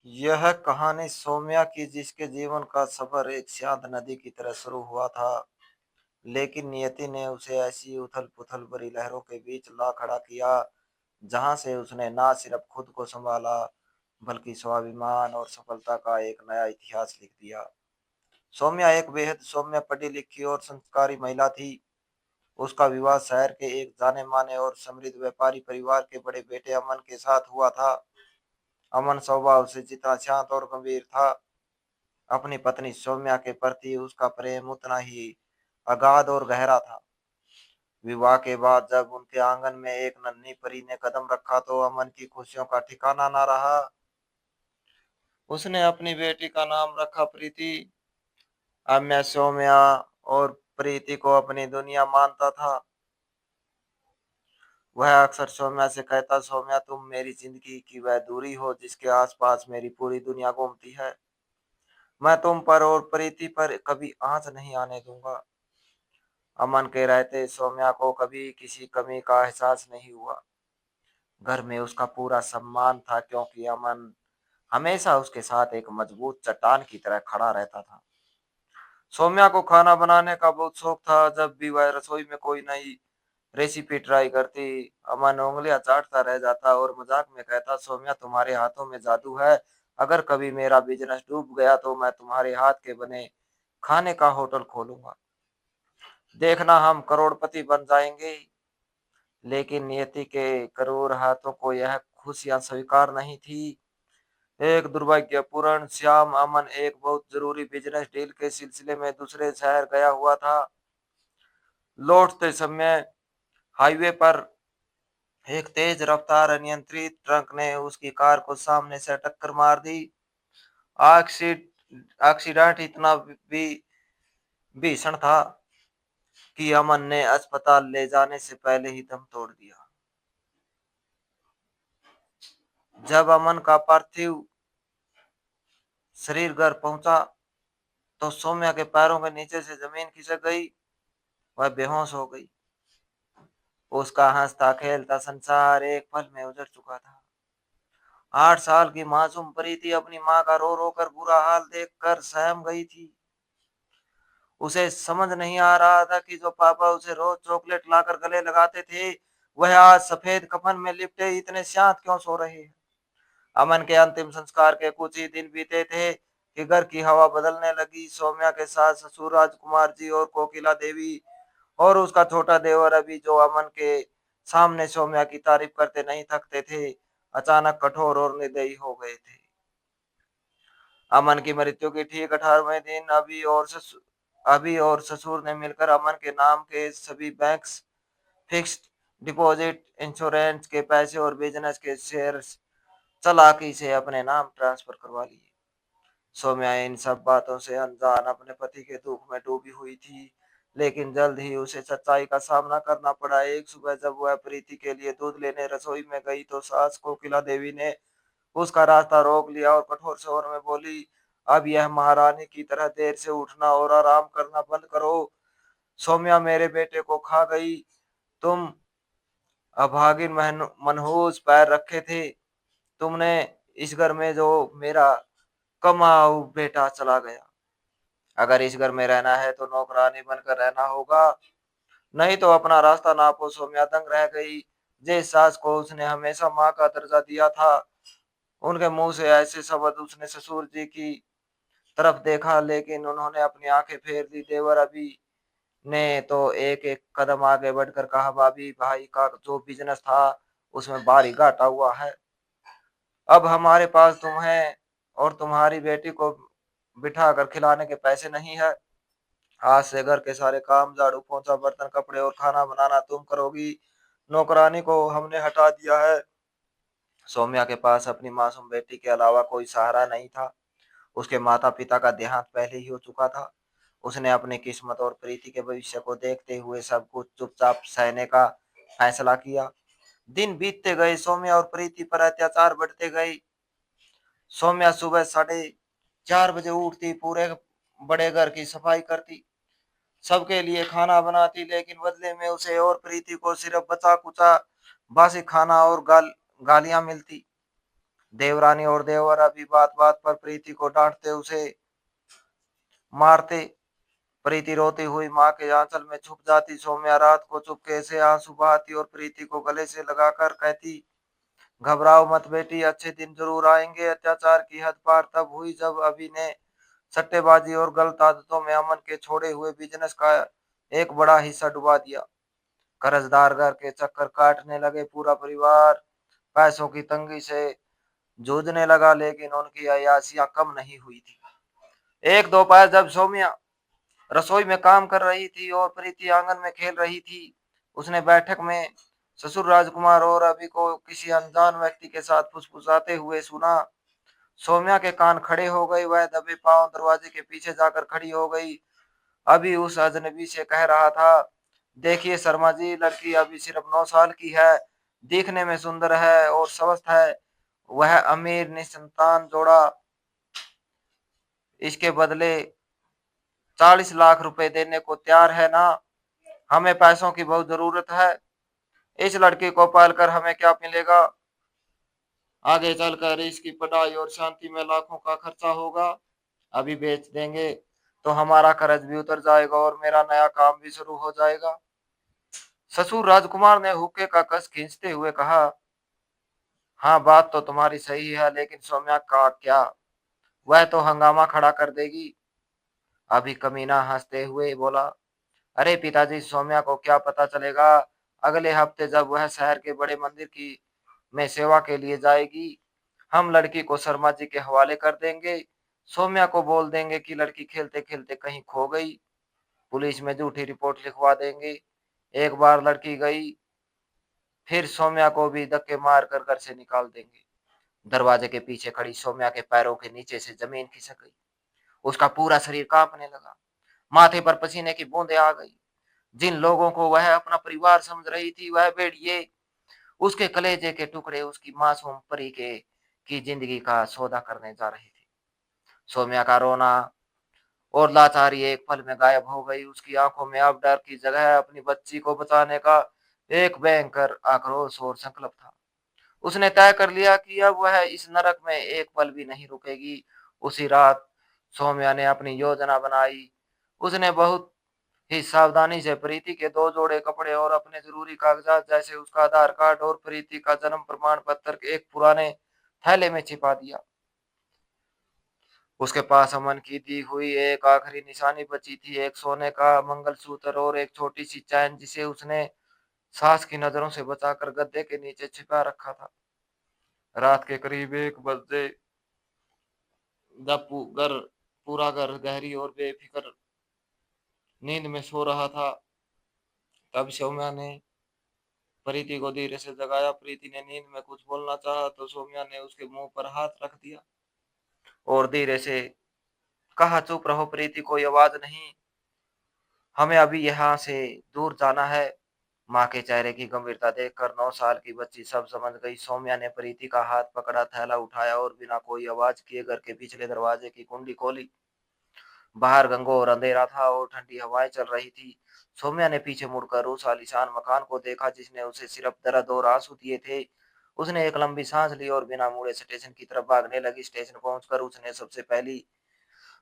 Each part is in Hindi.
यह कहानी सौम्या की, जिसके जीवन का सफर एक शांत नदी की तरह शुरू हुआ था, लेकिन नियति ने उसे ऐसी उथल-पुथल भरी लहरों के बीच ला खड़ा किया, जहां से उसने ना सिर्फ खुद को संभाला, बल्कि स्वाभिमान और सफलता का एक नया इतिहास लिख दिया। सौम्या एक बेहद सौम्य, पढ़ी-लिखी और संस्कारी महिला थी। उसका विवाह शहर के एक जाने-माने और समृद्ध व्यापारी परिवार के बड़े बेटे अमन के साथ हुआ था। अमन स्वभाव से जितना शांत और गंभीर था, अपनी पत्नी सौम्या के प्रति उसका प्रेम उतना ही अगाध और गहरा था। विवाह के बाद जब उनके आंगन में एक नन्ही परी ने कदम रखा, तो अमन की खुशियों का ठिकाना न रहा। उसने अपनी बेटी का नाम रखा प्रीति। अब मैं सौम्या और प्रीति को अपनी दुनिया मानता था। वह अक्सर सौम्या से कहता, सौम्या, तुम मेरी जिंदगी की वह दूरी हो जिसके आसपास मेरी पूरी दुनिया घूमती है। मैं तुम पर और प्रीति पर कभी आंच नहीं आने दूंगा। अमन के रहते सौम्या को कभी किसी कमी का एहसास नहीं हुआ। घर में उसका पूरा सम्मान था, क्योंकि अमन हमेशा उसके साथ एक मजबूत चट्टान की तरह खड़ा रहता था। सौम्या को खाना बनाने का बहुत शौक था। जब भी वह रसोई में कोई नई रेसिपी ट्राई करती, अमन उंगलियां चाटता रह जाता और मजाक में कहता, सौम्या, तुम्हारे हाथों में जादू है। अगर कभी मेरा बिजनेस डूब गया तो मैं तुम्हारे हाथ के बने खाने का होटल खोलूंगा। देखना, हम करोड़पति बन जाएंगे। लेकिन नियति के करोड़ हाथों को यह खुशियां स्वीकार नहीं थी। एक दुर्भाग्यपूर्ण श्याम अमन एक बहुत जरूरी बिजनेस डील के सिलसिले में दूसरे शहर गया हुआ था। लौटते समय हाईवे पर एक तेज रफ्तार अनियंत्रित ट्रक ने उसकी कार को सामने से टक्कर मार दी। एक्सीडेंट इतना भी भीषण था कि अमन ने अस्पताल ले जाने से पहले ही दम तोड़ दिया। जब अमन का पार्थिव शरीर घर पहुंचा, तो सौम्या के पैरों के नीचे से जमीन खिसक गई। वह बेहोश हो गई। उसका हंसता खेलता संसार एक पल में उजड़ चुका था। 8 साल की मासूम प्रीति अपनी माँ का रो रो कर बुरा हाल देखकर सहम गई थी। उसे समझ नहीं आ रहा था कि जो पापा उसे रोज चॉकलेट लाकर गले लगाते थे, वह आज सफेद कफन में लिपटे इतने शांत क्यों सो रहे हैं। अमन के अंतिम संस्कार के कुछ ही दिन बीते थे कि घर की हवा बदलने लगी। सौम्या के सास ससुर राजकुमार जी और कोकिला देवी और उसका छोटा देवर अभी, जो अमन के सामने सौम्या की तारीफ करते नहीं थकते थे, अचानक कठोर और निर्दयी हो गए थे। अमन की मृत्यु की ठीक 18वें दिन अभी और ससुर ने मिलकर अमन के नाम के सभी बैंक्स, फिक्स्ड डिपॉजिट, इंश्योरेंस के पैसे और बिजनेस के शेयर्स चालाकी से अपने नाम ट्रांसफर करवा लिए। सौम्या इन सब बातों से अनजान अपने पति के दुख में डूबी हुई थी, लेकिन जल्द ही उसे सच्चाई का सामना करना पड़ा। एक सुबह जब वह प्रीति के लिए दूध लेने रसोई में गई, तो सास कोकिला देवी ने उसका रास्ता रोक लिया और कठोर स्वर में बोली, अब यह महारानी की तरह देर से उठना और आराम करना बंद करो। सौम्या मेरे बेटे को खा गई। तुम अभागिन मनहूस पैर रखे थे। तुमने इस घर में जो मेरा कमाऊ बेटा चला गया। अगर इस घर में रहना है तो नौकरानी बनकर रहना होगा, नहीं तो अपना रास्ता नापो। सौम्या दंग रह गई। जिस सास को उसने हमेशा माँ का दर्जा दिया था, उनके मुंह से ऐसे शब्द उसने ससुर जी की तरफ देखा, लेकिन उन्होंने अपनी आंखें फेर ली। देवर अभी ने तो एक एक कदम आगे बढ़कर कहा, भाभी, भाई का जो बिजनेस था उसमें भारी घाटा हुआ है। अब हमारे पास तुम्हें और तुम्हारी बेटी को बिठा कर खिलाने के पैसे नहीं है। आज से घर के सारे काम, झाड़ू पोंछा, बर्तन, कपड़े और खाना बनाना तुम करोगी। नौकरानी को हमने हटा दिया है। सौम्या के पास अपनी मासूम बेटी के अलावा कोई सहारा नहीं था। उसके माता पिता का देहांत पहले ही हो चुका था। उसने अपनी किस्मत और प्रीति के भविष्य को देखते हुए सब कुछ चुपचाप सहने का फैसला किया। दिन बीतते गए, सौम्या और प्रीति पर अत्याचार बढ़ते गए। सौम्या सुबह 4:30 बजे उठती, पूरे बड़े घर की सफाई करती, सबके लिए खाना बनाती, लेकिन बदले में उसे और प्रीति को सिर्फ बचा कुचा बासी खाना और गालियां मिलती। देवरानी और देवर अभी बात बात पर प्रीति को डांटते, उसे मारते। प्रीति रोती हुई माँ के आंचल में छुप जाती। सौम्या रात को चुपके से आंसू बहाती और प्रीति को गले से लगाकर कहती, घबराओ मत बेटी, अच्छे दिन जरूर आएंगे। अत्याचार की हद पार तब हुई जब अभी ने सट्टेबाजी और गलत आदतों में अमन के छोड़े हुए बिजनेस का एक बड़ा हिस्सा डुबा दिया। कर्जदार घर के चक्कर काटने लगे। पूरा परिवार पैसों की तंगी से जूझने लगा, लेकिन उनकी अयासियां कम नहीं हुई थी। एक दोपहर जब सौम्या रसोई में काम कर रही थी और प्रीति आंगन में खेल रही थी, उसने बैठक में ससुर राजकुमार और अभी को किसी अनजान व्यक्ति के साथ फुसफुसाते हुए सुना। सौम्या के कान खड़े हो गए। वह दबे पांव दरवाजे के पीछे जाकर खड़ी हो गई। अभी उस अजनबी से कह रहा था, देखिए शर्मा जी, लड़की अभी सिर्फ 9 साल की है, दिखने में सुंदर है और स्वस्थ है। वह अमीर निसंतान जोड़ा इसके बदले 40 लाख रुपए देने को तैयार है ना। हमें पैसों की बहुत जरूरत है। इस लड़की को पालकर हमें क्या मिलेगा? आगे चलकर इसकी पढ़ाई और शांति में लाखों का खर्चा होगा। अभी बेच देंगे तो हमारा कर्ज भी उतर जाएगा और मेरा नया काम भी शुरू हो जाएगा। ससुर राजकुमार ने हुक्के का कस खींचते हुए कहा, हाँ बात तो तुम्हारी सही है, लेकिन सौम्या का क्या? वह तो हंगामा खड़ा कर देगी। अभी कमीना हंसते हुए बोला, अरे पिताजी, सौम्या को क्या पता चलेगा? अगले हफ्ते जब वह शहर के बड़े मंदिर की में सेवा के लिए जाएगी, हम लड़की को शर्मा जी के हवाले कर देंगे। सौम्या को बोल देंगे कि लड़की खेलते खेलते कहीं खो गई। पुलिस में झूठी रिपोर्ट लिखवा देंगे। एक बार लड़की गई, फिर सौम्या को भी धक्के मार कर घर से निकाल देंगे। दरवाजे के पीछे खड़ी सौम्या के पैरों के नीचे से जमीन खिसक गई। उसका पूरा शरीर कांपने लगा। माथे पर पसीने की बूंदें आ गई। जिन लोगों को वह अपना परिवार समझ रही थी, वह भेड़िए, उसके कलेजे के टुकड़े उसकी मासूम परी के की जिंदगी का सौदा करने जा रहे थे। सौम्या का रोना और लाचारी एक पल में गायब हो गई। उसकी आंखों में अब डर की जगह अपनी बच्ची को बचाने का एक भयंकर आक्रोश और संकल्प था। उसने तय कर लिया कि अब वह इस नरक में एक पल भी नहीं रुकेगी। उसी रात सौम्या ने अपनी योजना बनाई। उसने बहुत ही सावधानी से प्रीति के 2 जोड़े कपड़े और अपने जरूरी कागजात, जैसे उसका आधार कार्ड और प्रीति का जन्म प्रमाण पत्र, एक पुराने थैले में छिपा दिया। उसके पास अमन की दी हुई एक आखिरी निशानी बची थी, एक सोने का मंगलसूत्र और एक छोटी सी चैन, जिसे उसने सास की नजरों से बचाकर गद्दे के नीचे छिपा रखा था। रात के करीब 1 बजे जब पूरा घर गहरी और बेफिक्र नींद में सो रहा था, तब सौम्या ने प्रीति को धीरे से जगाया। प्रीति ने नींद में कुछ बोलना चाहा तो सौम्या ने उसके मुंह पर हाथ रख दिया और धीरे से कहा, चुप रहो प्रीति, कोई आवाज नहीं, हमें अभी यहाँ से दूर जाना है। माँ के चेहरे की गंभीरता देखकर 9 साल की बच्ची सब समझ गई। सौम्या ने प्रीति का हाथ पकड़ा, थैला उठाया और बिना कोई आवाज किए घर के पिछले दरवाजे की कुंडी खोली। बाहर घंघोर अंधेरा था और ठंडी हवाएं चल रही थी। सौम्या ने पीछे मुड़कर उस आलीशान मकान को देखा जिसने उसे सिर्फ दर्द और आंसू दिए थे। उसने एक लंबी सांस ली और बिना मुड़े स्टेशन की तरफ भागने लगी। स्टेशन पहुंचकर उसने सबसे पहली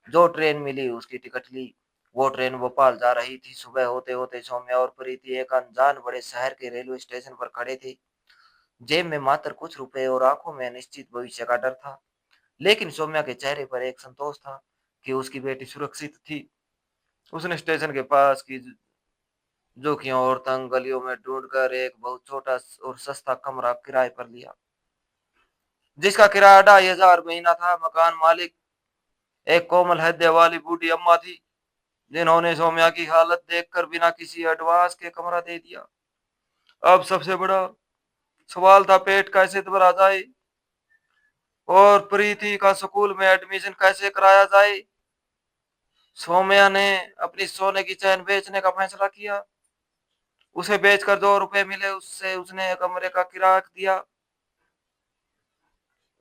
जो ट्रेन मिली उसकी टिकट ली। वो ट्रेन भोपाल जा रही थी। सुबह होते होते सौम्या और प्रीति एक अनजान बड़े शहर के रेलवे स्टेशन पर खड़े थे। जेब में मात्र कुछ रुपए और आंखों में अनिश्चित भविष्य का डर था, लेकिन सौम्या के चेहरे पर एक संतोष था कि उसकी बेटी सुरक्षित थी। उसने स्टेशन के पास की झुर्रियों और तंग गलियों में ढूंढकर एक बहुत छोटा और सस्ता कमरा किराए पर लिया, जिसका किराया 2,500 महीना था। मकान मालिक एक कोमल हृदय वाली बूढ़ी अम्मा थी, जिन्होंने सौम्या की हालत देखकर बिना किसी एडवांस के कमरा दे दिया। अब सबसे बड़ा सवाल था, पेट कैसे भरा जाए और प्रीति का स्कूल में एडमिशन कैसे कराया जाए। सौम्या ने अपनी सोने की चैन बेचने का फैसला किया। उसे बेचकर जो रुपए मिले उससे उसने कमरे का किराया दिया,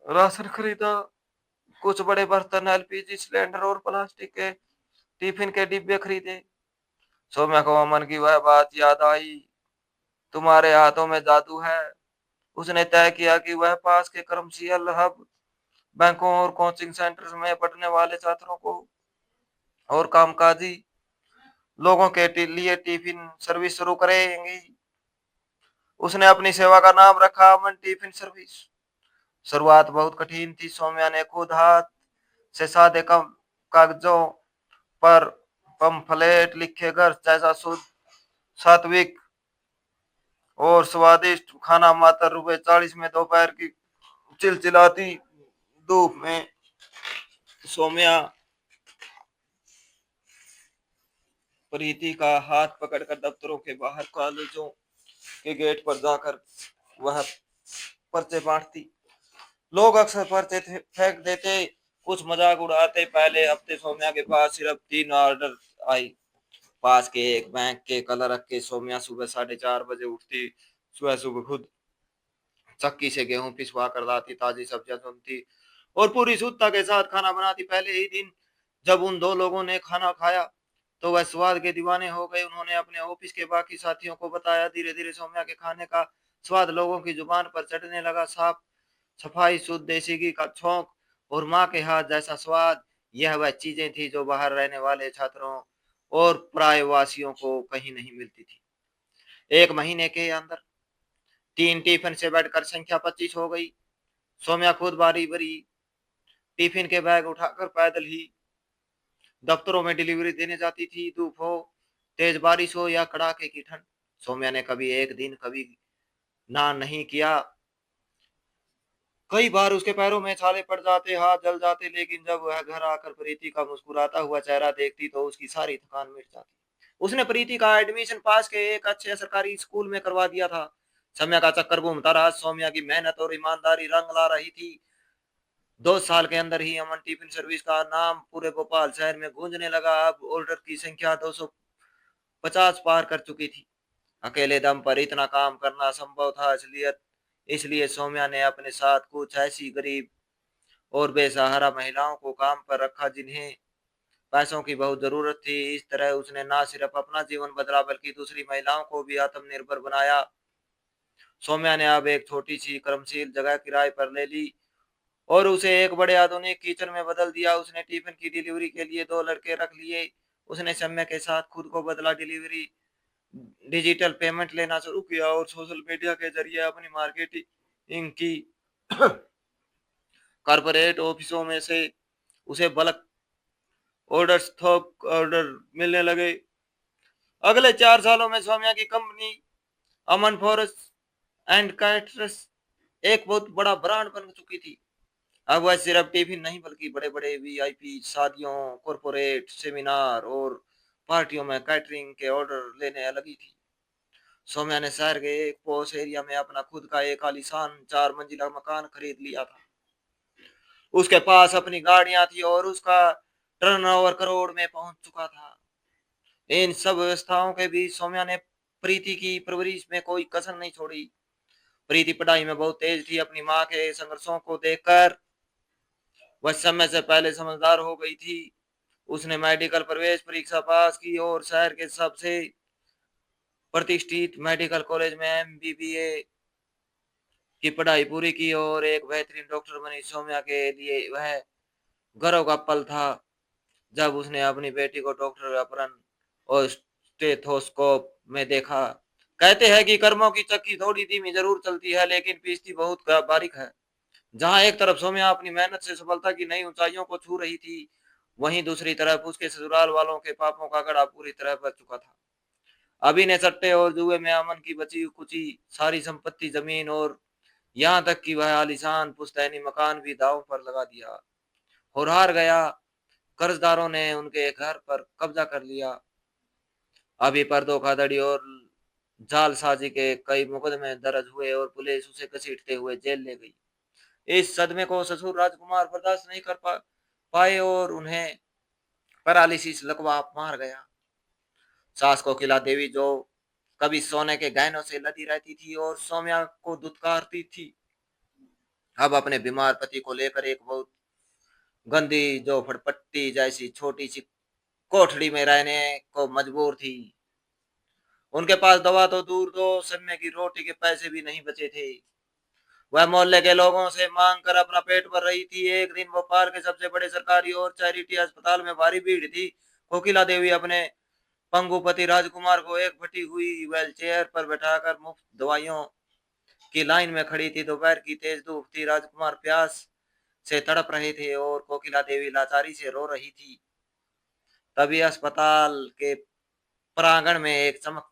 राशन खरीदा, कुछ बड़े बर्तन, एलपीजी सिलेंडर और प्लास्टिक के टिफिन के डिब्बे खरीदे। सौम्या को अमन की वह बात याद आई, तुम्हारे हाथों में जादू है। उसने तय किया कि वह पास के कमर्शियल हब, बैंकों और कोचिंग सेंटर्स में पढ़ने वाले छात्रों को और कामकाजी लोगों के लिए टिफिन सर्विस शुरू करेंगी। उसने अपनी सेवा का नाम रखा अमन टिफिन सर्विस। शुरुआत बहुत कठिन थी। सौम्या ने खुद हाथ से सादे कम कागजों पर पंफलेट लिखे घर जैसा शुद्ध, सात्विक और स्वादिष्ट खाना मात्र ₹40 में दोपहर की चिलचिलाती धूप में सौम्या प्रीति का हाथ पकड़कर दफ्तरों के बाहर, कॉलेजों के गेट पर जाकर वह पर्चे बांटती। लोग अक्सर पर्चे फेंक देते, कुछ मजाक उड़ाते। पहले हफ्ते सौम्या के पास सिर्फ 3 ऑर्डर आई। पास के एक बैंक के कलर रख के सौम्या सुबह 4:30 बजे उठती। सुबह सुबह खुद चक्की से गेहूं पिसवा कर लाती, ताजी सब्जियां चुनती और पूरी शुद्धता के साथ खाना बनाती। पहले ही दिन जब उन दो लोगों ने खाना खाया तो वह स्वाद के दीवाने हो गए। उन्होंने अपने ऑफिस के बाकी साथियों को बताया। धीरे धीरे सौम्या के खाने का स्वाद लोगों की जुबान पर चढ़ने लगा। साफ सफाई, शुद्ध देसी घी का छौंक और माँ के हाथ जैसा स्वाद, यह वह चीजें थी जो बाहर रहने वाले छात्रों और प्रायवासियों को कहीं नहीं मिलती थी। एक महीने के अंदर 3 टिफिन से बढ़कर संख्या 25 हो गई। सौम्या खुद बारी बारी टिफिन के बैग उठाकर पैदल ही दफ्तरों में डिलीवरी देने जाती थी। धूप हो, तेज बारिश हो या कड़ाके की ठंड, सौम्या ने कभी एक दिन कभी ना नहीं किया। कई बार उसके पैरों में छाले पड़ जाते, हाथ जल जाते, लेकिन जब वह घर आकर प्रीति का मुस्कुराता हुआ चेहरा देखती तो उसकी सारी थकान मिट जाती। उसने प्रीति का एडमिशन पास के एक अच्छे सरकारी स्कूल में करवा दिया था। समय का चक्कर घूमता रहा। सौम्या की मेहनत और ईमानदारी रंग ला रही थी। 2 साल के अंदर ही अमन टिफिन सर्विस का नाम पूरे भोपाल शहर में गूंजने लगा। अब ऑर्डर की संख्या 250 पार कर चुकी थी। अकेले दम पर इतना काम करना संभव था, इसलिए इसलिए सौम्या ने अपने साथ कुछ ऐसी गरीब और बेसहारा महिलाओं को काम पर रखा जिन्हें पैसों की बहुत जरूरत थी। इस तरह उसने ना सिर्फ अपना जीवन बदला बल्कि दूसरी महिलाओं को भी आत्मनिर्भर बनाया। सौम्या ने अब एक छोटी सी कर्मशील जगह किराए पर ले ली और उसे एक बड़े आधुनिक किचन में बदल दिया। उसने टिफिन की डिलीवरी के लिए 2 लड़के रख लिए। उसने समय के साथ खुद को बदला, डिलीवरी, डिजिटल पेमेंट लेना शुरू किया और सोशल मीडिया के जरिए अपनी मार्केटिंग की। कॉर्पोरेट ऑफिसों में से उसे बल्क ऑर्डर्स, थोक ऑर्डर मिलने लगे। अगले 4 सालों में सौम्या की company Aman forest and caterers एक बहुत बड़ा ब्रांड बन चुकी थी। अब वह सिर्फ टिफिन नहीं बल्कि बड़े बड़े वीआईपी शादियों, कॉरपोरेट सेमिनार और पार्टियों में कैटरिंग के ऑर्डर लेने लगी थी। सौम्या ने शहर के एक पॉश एरिया में अपना खुद का एक आलीशान 4 मंजिला मकान खरीद लिया था। उसके पास अपनी गाड़ियां थी और उसका टर्नओवर करोड़ में पहुंच चुका था। इन सब व्यवस्थाओं के बीच सौम्या ने प्रीति की परवरिश में कोई कसर नहीं छोड़ी। प्रीति पढ़ाई में बहुत तेज थी। अपनी माँ के संघर्षों को देखकर वह समय से पहले समझदार हो गई थी। उसने मेडिकल प्रवेश परीक्षा पास की और शहर के सबसे प्रतिष्ठित मेडिकल कॉलेज में एमबीबीए की पढ़ाई पूरी की और एक बेहतरीन डॉक्टर बनी। सौम्या के लिए वह गर्व का पल था जब उसने अपनी बेटी को डॉक्टर अपरन और स्टेथोस्कोप में देखा। कहते हैं कि कर्मों की चक्की थोड़ी धीमी जरूर चलती है लेकिन पीसती बहुत बारीक है। जहां एक तरफ सौम्या अपनी मेहनत से सफलता की नई ऊंचाइयों को छू रही थी, वहीं दूसरी तरफ उसके ससुराल वालों के पापों का घड़ा पूरी तरह भर चुका था। अभी ने सट्टे और जुए में अमन की बची कुची सारी संपत्ति, जमीन और यहाँ तक कि वह आलीशान पुश्तैनी मकान भी दांव पर लगा दिया और हार गया। कर्जदारों ने उनके घर पर कब्जा कर लिया। अभी पर धोखाधड़ी और जालसाजी के कई मुकदमे दर्ज हुए और पुलिस उसे घसीटते हुए जेल ले गई। इस सदमे को ससुर राजकुमार बर्दाश्त नहीं कर पाए और उन्हें पैरालिसिस लगवा मार गया। सास कोकिला देवी, जो कभी सोने के गहनों से लदी रहती थी और सौम्या को दुत्कारती थी, अब अपने बीमार पति को लेकर एक बहुत गंदी झोपड़पट्टी जैसी छोटी सी कोठड़ी में रहने को मजबूर थी। उनके पास दवा तो दूर दो, समय की रोटी के पैसे भी नहीं बचे थे। वह मोहल्ले के लोगों से मांग कर अपना पेट भर रही थी। एक दिन भोपाल के सबसे बड़े सरकारी और चैरिटी अस्पताल में भारी भीड़ थी। कोकिला देवी अपने पंगुपति राजकुमार को एक फटी हुई व्हील चेयर पर बैठाकर मुफ्त दवाइयों की लाइन में खड़ी थी। दोपहर की तेज धूप थी। राजकुमार प्यास से तड़प रहे थे और कोकिला देवी लाचारी से रो रही थी। तभी अस्पताल के प्रांगण में एक चमक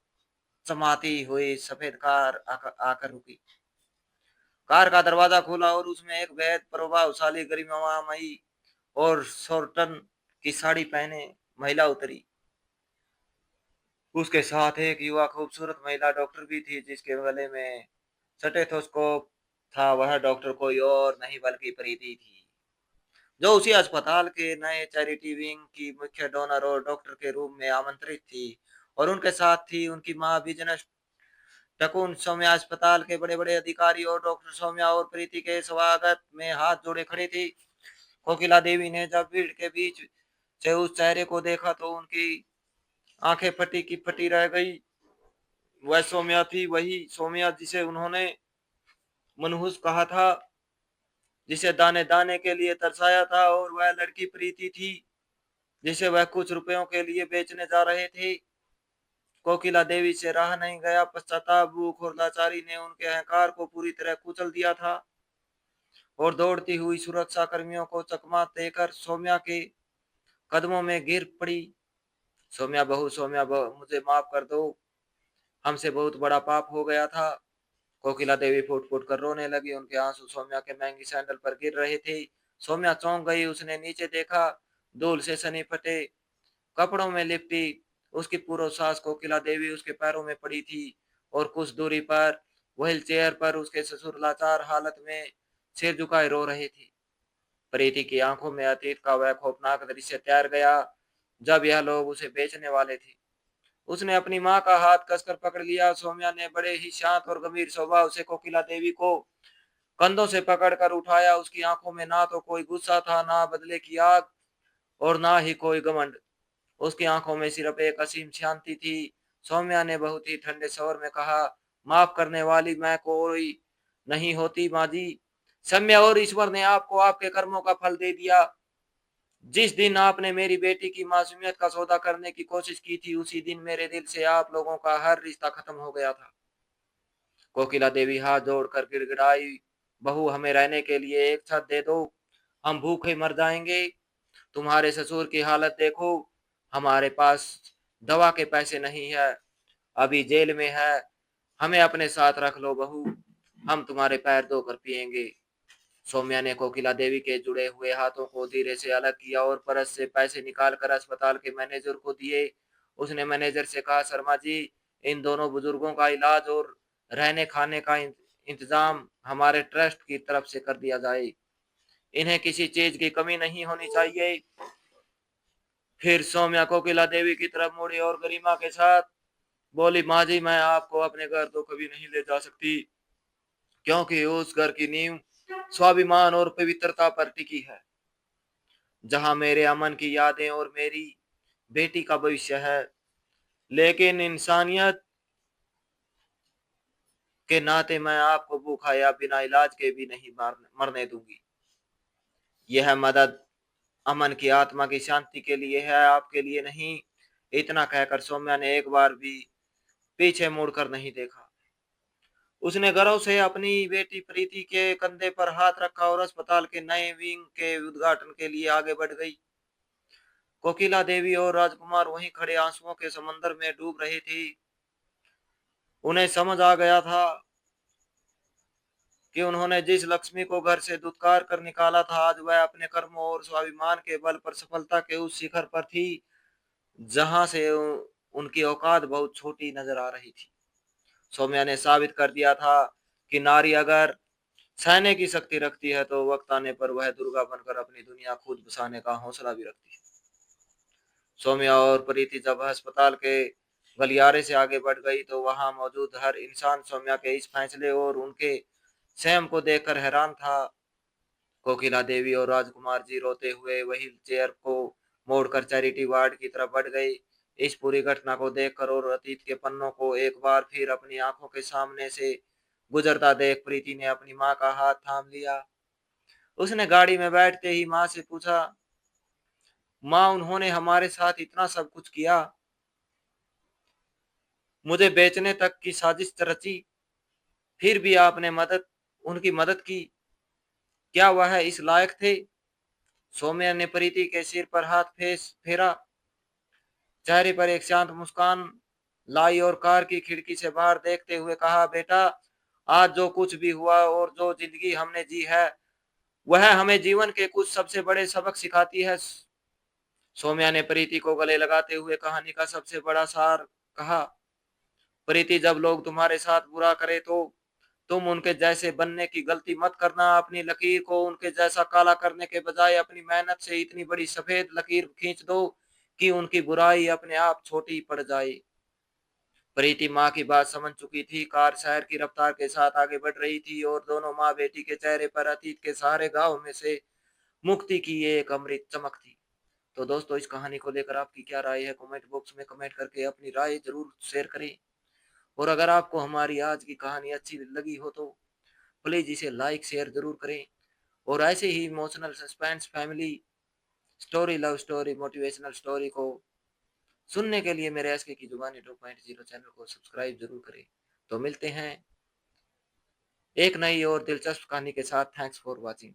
चमाती हुई सफेद कार आकर रुकी। कार का दरवाजा खुला और उसमें एक बेहद प्रभावशाली गरिमामयी और सोर्टन की साड़ी पहने महिला उतरी। उसके साथ एक युवा खूबसूरत महिला डॉक्टर भी थी जिसके गले में स्टेथोस्कोप था। वह डॉक्टर कोई और नहीं बल्कि प्रीति थी, जो उसी अस्पताल के नए चैरिटी विंग की मुख्य डोनर और डॉक्टर के रूप में आमंत्रित थी। और उनके साथ थी उनकी माँ बिजनेस टकुन। सौम्या अस्पताल के बड़े बड़े अधिकारी और डॉक्टर सौम्या और प्रीति के स्वागत में हाथ जोड़े खड़े थे। कोकिला देवी ने जब भीड़ के बीच से उस चेहरे को देखा तो उनकी आंखें फटी की फटी रह गई। वह सौम्या थी, वही सौम्या जिसे उन्होंने मनहूस कहा था, जिसे दाने दाने के लिए तरसाया था। और वह लड़की प्रीति थी जिसे वह कुछ रुपयों के लिए बेचने जा रहे थे। कोकिला देवी से रहा नहीं गया। पश्चाताप, भूख और लाचारी ने उनके अहंकार को पूरी तरह कुचल दिया था और दौड़ती हुई सुरक्षा कर्मियों को चकमा देकर सौम्या के कदमों में गिर पड़ी। सौम्या बहू, मुझे माफ कर दो, हमसे बहुत बड़ा पाप हो गया था। कोकिला देवी फूट फूट कर रोने लगी। उनके आंसू सौम्या के महंगी सैंडल पर गिर रहे थे। सौम्या चौंक गई। उसने नीचे देखा। धूल से सनी फटे कपड़ों में लिपटी उसकी पूर्व सास कोकिला देवी उसके पैरों में पड़ी थी और कुछ दूरी पर व्हील चेयर पर उसके ससुर लाचार हालत में सिर झुकाए रो रहे थे। प्रीति की आंखों में अतीत का वह खौफनाक दृश्य तैर गया जब यह लोग उसे बेचने वाले थे। उसने अपनी मां का हाथ कसकर पकड़ लिया। सौम्या ने बड़े ही शांत और गंभीर स्वभाव से कोकिला देवी को कंधों से पकड़कर उठाया। उसकी आंखों में ना तो कोई गुस्सा था, ना बदले की आग और ना ही कोई घमंड। उसकी आंखों में सिर्फ एक असीम शांति थी। सौम्या ने बहुत ही ठंडे स्वर में कहा, माफ करने वाली मैं कोई नहीं होती माँ जी। सौम्या, और ईश्वर ने आपको आपके कर्मों का फल दे दिया। जिस दिन आपने मेरी बेटी की मासूमियत का सौदा करने की कोशिश की थी उसी दिन मेरे दिल से आप लोगों का हर रिश्ता खत्म हो गया था। कोकिला देवी हाथ जोड़कर गिड़गिड़ाई, बहू हमें रहने के लिए एक छत दे दो, हम भूखे मर जाएंगे। तुम्हारे ससुर की हालत देखो, हमारे पास दवा के पैसे नहीं है, अभी जेल में है, हमें अपने साथ रख लो बहू, हम तुम्हारे पैर धोकर पिएंगे। सौम्या ने कोकिला देवी के जुड़े हुए हाथों को धीरे से अलग किया और परस से पैसे निकालकर अस्पताल के मैनेजर को दिए। उसने मैनेजर से कहा, शर्मा जी, इन दोनों बुजुर्गों का इलाज और रहने खाने का इंतजाम हमारे ट्रस्ट की तरफ से कर दिया जाए। इन्हें किसी चीज की कमी नहीं होनी चाहिए। फिर सौम्या कोकिला देवी की तरफ मुड़ी और गरिमा के साथ बोली, माँ जी, मैं आपको अपने घर तो कभी नहीं ले जा सकती क्योंकि उस घर की नींव स्वाभिमान और पवित्रता पर टिकी है, जहां मेरे अमन की यादें और मेरी बेटी का भविष्य है। लेकिन इंसानियत के नाते मैं आपको भूखा या बिना इलाज के भी नहीं मरने दूंगी। यह मदद अमन की आत्मा की शांति के लिए है, आपके लिए नहीं। इतना कहकर सौम्या ने एक बार भी पीछे मुड़कर नहीं देखा। उसने गर्व से अपनी बेटी प्रीति के कंधे पर हाथ रखा और अस्पताल के नए विंग के उद्घाटन के लिए आगे बढ़ गई। कोकिला देवी और राजकुमार वहीं खड़े आंसुओं के समंदर में डूब रहे थे। उन्हें समझ आ गया था कि उन्होंने जिस लक्ष्मी को घर से दुत्कार कर निकाला था, आज वह अपने कर्मों और स्वाभिमान के बल पर सफलता के उस शिखर पर थी जहां से उनकी औकात बहुत छोटी नजर आ रही थी। सौम्या ने साबित कर दिया था कि नारी अगर सहने की शक्ति रखती है तो वक्त आने पर वह दुर्गा बनकर अपनी दुनिया खुद बसाने का हौसला भी रखती है। सौम्या और प्रीति जब अस्पताल के गलियारे से आगे बढ़ गई तो वहां मौजूद हर इंसान सौम्या के इस फैसले और उनके संयम को देखकर हैरान था। कोकिला देवी और राजकुमार जी रोते हुए वही चेयर को मोड़कर चैरिटी वार्ड की तरफ बढ़ गए। इस पूरी घटना को देखकर और अतीत के पन्नों को एक बार फिर अपनी आंखों के सामने से गुजरता देख प्रीति ने अपनी माँ का हाथ थाम लिया। उसने गाड़ी में बैठते ही माँ से पूछा, माँ उन्होंने हमारे साथ इतना सब कुछ किया, मुझे बेचने तक की साजिश रची, फिर भी आपने उनकी मदद की। क्या वह इस लायक थे? सौम्या ने प्रीति के सिर पर हाथ फेरा, चेहरे पर एक शांत मुस्कान लाई और कार की खिड़की से बाहर देखते हुए कहा, बेटा, आज जो कुछ भी हुआ और जो जिंदगी हमने जी है, वह हमें जीवन के कुछ सबसे बड़े सबक सिखाती है। सौम्या ने प्रीति को गले लगाते हुए कहानी का सबसे बड़ा सार कहा। प्रीति, जब लोग तुम्हारे साथ बुरा करे तो तुम उनके जैसे बनने की गलती मत करना। अपनी लकीर को उनके जैसा काला करने के बजाय अपनी मेहनत से इतनी बड़ी सफेद लकीर खींच दो कि उनकी बुराई अपने आप छोटी पड़ जाए। प्रीति माँ की बात समझ चुकी थी। कार शहर की रफ्तार के साथ आगे बढ़ रही थी और दोनों माँ बेटी के चेहरे पर अतीत के सारे गांव में से मुक्ति की एक अमृत चमक थी। तो दोस्तों, इस कहानी को लेकर आपकी क्या राय है? कमेंट बॉक्स में कमेंट करके अपनी राय जरूर शेयर करें। और अगर आपको हमारी आज की कहानी अच्छी लगी हो तो प्लीज इसे लाइक शेयर जरूर करें। और ऐसे ही emotional suspense, family story, love story, motivational story को सुनने के लिए मेरे एसके की जुबानी 2.0 चैनल को सब्सक्राइब जरूर करें। तो मिलते हैं एक नई और दिलचस्प कहानी के साथ। Thanks for watching.